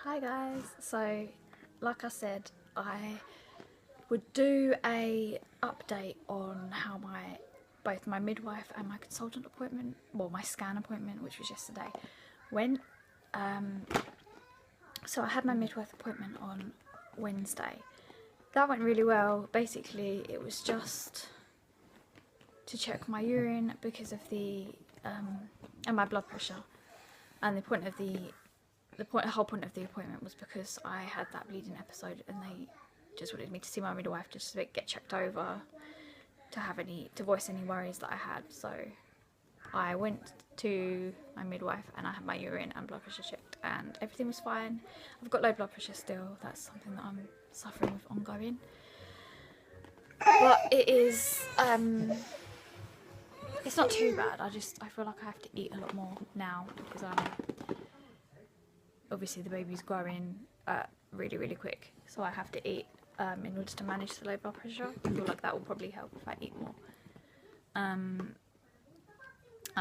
Hi guys, so like I said, I would do a update on how both my midwife and my consultant appointment, well my scan appointment, which was yesterday, went. So I had my midwife appointment on Wednesday. That went really well. Basically it was just to check my urine because of the and my blood pressure, and the whole point of the appointment was because I had that bleeding episode and they just wanted me to see my midwife just to get checked over to voice any worries that I had. So I went to my midwife and I had my urine and blood pressure checked and everything was fine. I've got low blood pressure still, that's something that I'm suffering with ongoing. But it is it's not too bad. I feel like I have to eat a lot more now because obviously the baby's growing really quick, so I have to eat in order to manage the low blood pressure. I feel like that will probably help if I eat more. And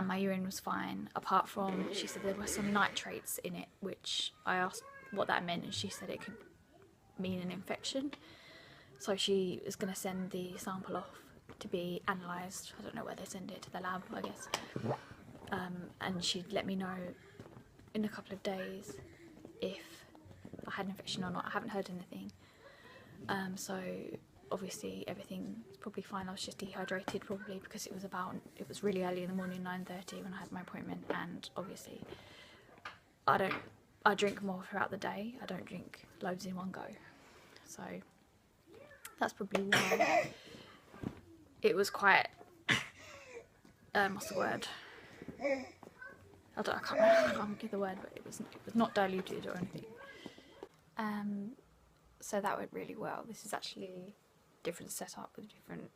my urine was fine, apart from she said there were some nitrates in it, which I asked what that meant and she said it could mean an infection. So she was going to send the sample off to be analysed. I don't know where they send it, to the lab I guess. And she'd let me know in a couple of days if I had an infection or not. I haven't heard anything. So obviously everything's probably fine. I was just dehydrated probably because it was really early in the morning, 9:30 when I had my appointment, and obviously I drink more throughout the day. I don't drink loads in one go. So that's probably why it was quite what's the word? I can't give the word, but it was not diluted or anything. So that went really well. This is actually a different setup with a different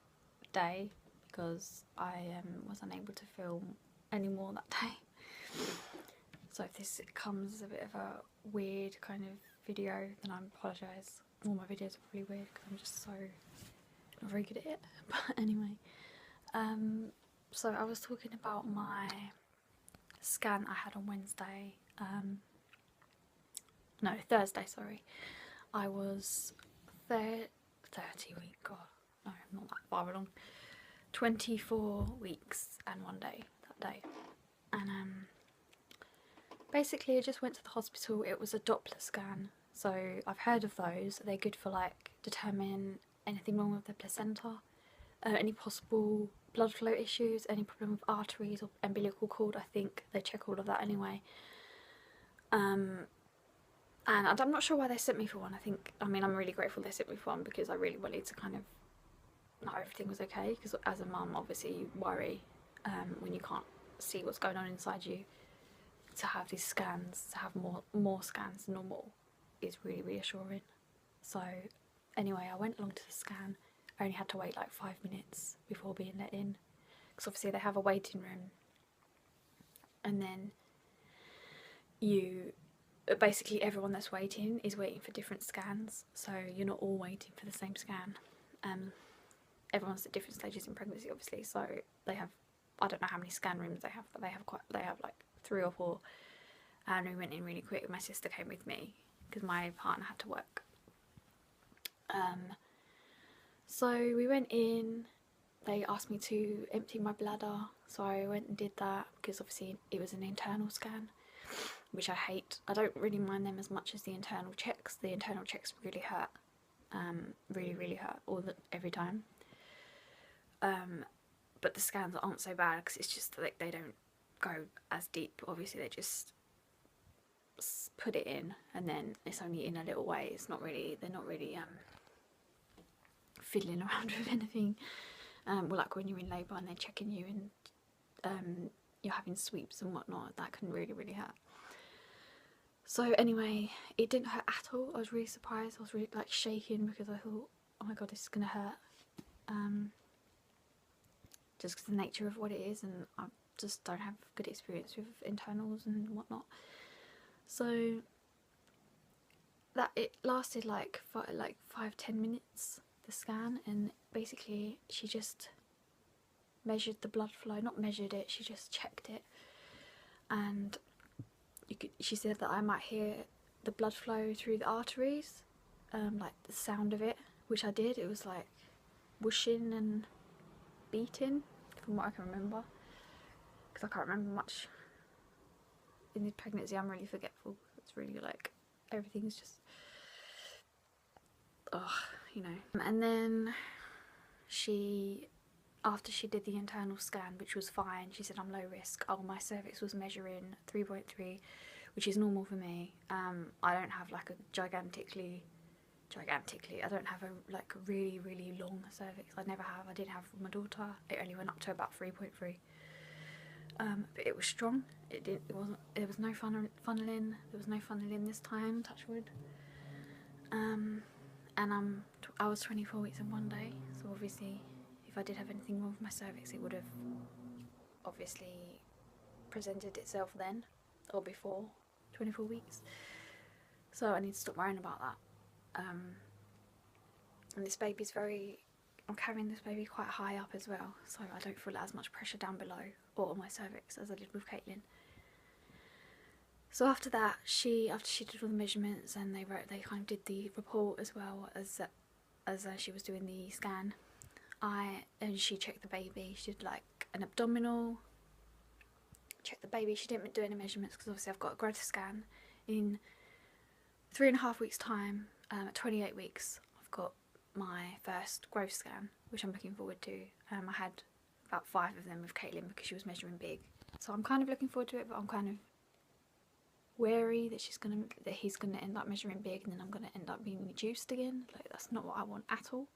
day because I was unable to film any more that day. So if this comes as a bit of a weird kind of video, then I apologise. All my videos are probably weird because I'm just so not very good at it. But anyway, so I was talking about my scan I had on Wednesday. No, Thursday, sorry. I was 30 weeks, God, no, not that far along. 24 weeks and 1 day that day. And basically I just went to the hospital. It was a Doppler scan. So I've heard of those. They're good for like determining anything wrong with the placenta, any possible blood flow issues, any problem with arteries or umbilical cord. I think they check all of that anyway. And I'm not sure why they sent me for one. I'm really grateful they sent me for one because I really wanted to kind of know everything was okay, because as a mum obviously you worry when you can't see what's going on inside you. To have these scans, to have more scans than normal is really reassuring. So anyway, I went along to the scan. I only had to wait like 5 minutes before being let in, because obviously they have a waiting room, and then basically everyone that's waiting is waiting for different scans, so you're not all waiting for the same scan. Everyone's at different stages in pregnancy obviously, so they have, I don't know how many scan rooms they have, but they have like 3 or 4, and we went in really quick. My sister came with me because my partner had to work. So we went in, they asked me to empty my bladder, so I went and did that because obviously it was an internal scan, which I hate. I don't really mind them as much as the internal checks. The internal checks really hurt, really hurt every time. But the scans aren't so bad because it's just like they don't go as deep. Obviously they just put it in and then it's only in a little way. They're not really fiddling around with anything. Well, like when you're in labour and they're checking you and you're having sweeps and whatnot, that can really hurt. So anyway, it didn't hurt at all. I was really surprised. I was really like shaking because I thought, oh my god, this is gonna hurt. Just because the nature of what it is, and I just don't have good experience with internals and whatnot. So that it lasted like 5-10 minutes, the scan, and basically she just measured the blood flow. Not measured it, she just checked it, and she said that I might hear the blood flow through the arteries, like the sound of it, which I did. It was like whooshing and beating, from what I can remember, because I can't remember much in the pregnancy. I'm really forgetful. It's really like everything's just, you know. And then after she did the internal scan, which was fine, she said I'm low risk. Oh, my cervix was measuring 3.3, which is normal for me. I don't have like a gigantically, I don't have a really, really long cervix. I never have. I did have with my daughter. It only went up to about 3.3. But it was strong. There was no funneling. There was no funneling this time, touch wood. And I was 24 weeks and 1 day, so obviously if I did have anything wrong with my cervix, it would have obviously presented itself then, or before 24 weeks. So I need to stop worrying about that. And this baby's I'm carrying this baby quite high up as well, so I don't feel as much pressure down below or on my cervix as I did with Caitlin. So after that, after she did all the measurements, and they kind of did the report as well as she was doing the scan. And she checked the baby. She did like an abdominal, checked the baby. She didn't do any measurements because obviously I've got a growth scan in 3.5 weeks time. At 28 weeks I've got my first growth scan, which I'm looking forward to. I had about 5 of them with Caitlin because she was measuring big, so I'm kind of looking forward to it, but I'm kind of wary that he's gonna end up measuring big, and then I'm gonna end up being reduced again. Like, that's not what I want at all.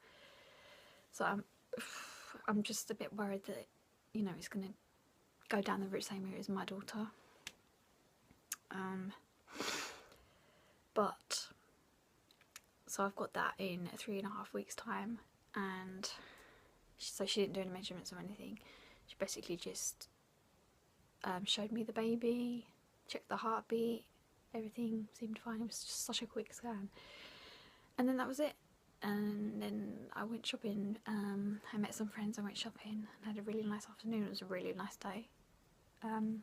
So I'm just a bit worried that, you know, it's gonna go down the same route as my daughter. But so I've got that in 3.5 weeks time, and so she didn't do any measurements or anything. She basically just showed me the baby, checked the heartbeat, everything seemed fine. It was just such a quick scan, and then that was it. And then I went shopping. I met some friends, I went shopping and had a really nice afternoon. It was a really nice day. So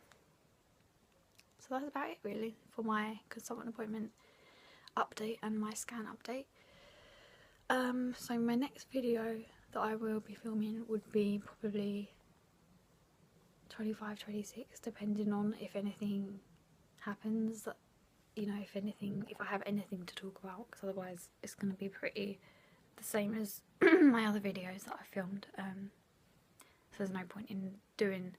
that's about it really for my consultant appointment update and my scan update. So my next video that I will be filming would be probably 25, 26, depending on if anything happens, you know, if I have anything to talk about, because otherwise it's going to be pretty the same as my other videos that I filmed. So there's no point in doing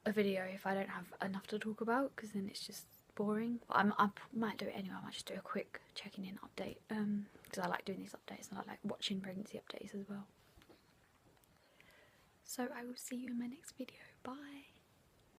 a video if I don't have enough to talk about, because then it's just boring. But I might do it anyway. I might just do a quick checking in update, because I like doing these updates and I like watching pregnancy updates as well. So I will see you in my next video. Bye.